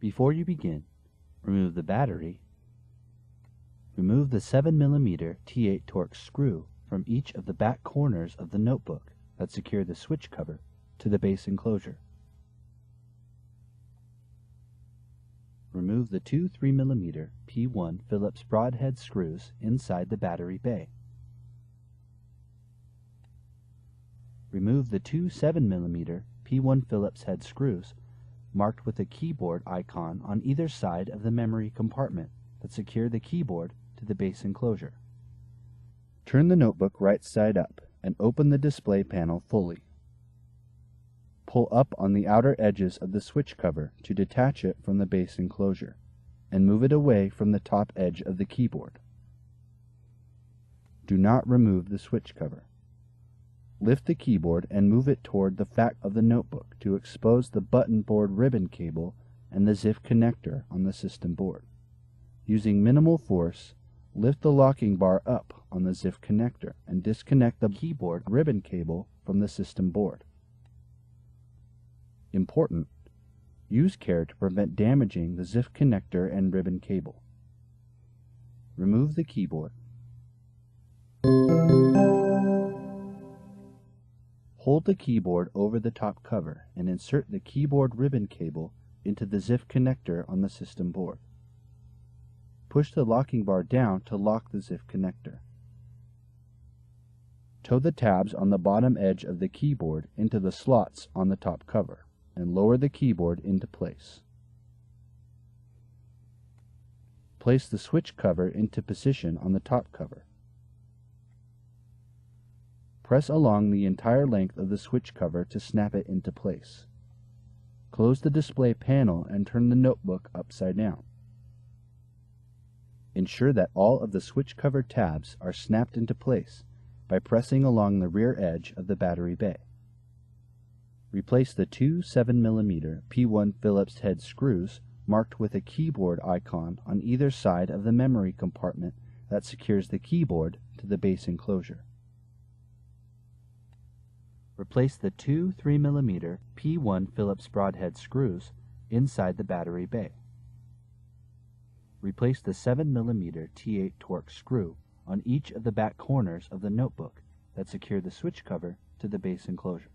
Before you begin, remove the battery. Remove the 7mm T8 Torx screw from each of the back corners of the notebook that secure the switch cover to the base enclosure. Remove the two 3mm P1 Phillips broadhead screws inside the battery bay. Remove the two 7mm P1 Phillips head screws marked with a keyboard icon on either side of the memory compartment that secure the keyboard to the base enclosure. Turn the notebook right side up and open the display panel fully. Pull up on the outer edges of the switch cover to detach it from the base enclosure, and move it away from the top edge of the keyboard. Do not remove the switch cover. Lift the keyboard and move it toward the back of the notebook to expose the button board ribbon cable and the ZIF connector on the system board. Using minimal force, lift the locking bar up on the ZIF connector and disconnect the keyboard ribbon cable from the system board. Important: use care to prevent damaging the ZIF connector and ribbon cable. Remove the keyboard. Hold the keyboard over the top cover and insert the keyboard ribbon cable into the ZIF connector on the system board. Push the locking bar down to lock the ZIF connector. Toe the tabs on the bottom edge of the keyboard into the slots on the top cover and lower the keyboard into place. Place the switch cover into position on the top cover. Press along the entire length of the switch cover to snap it into place. Close the display panel and turn the notebook upside down. Ensure that all of the switch cover tabs are snapped into place by pressing along the rear edge of the battery bay. Replace the two 7mm P1 Phillips head screws marked with a keyboard icon on either side of the memory compartment that secures the keyboard to the base enclosure. Replace the two 3mm P1 Phillips broadhead screws inside the battery bay. Replace the 7mm T8 Torx screw on each of the back corners of the notebook that secure the switch cover to the base enclosure.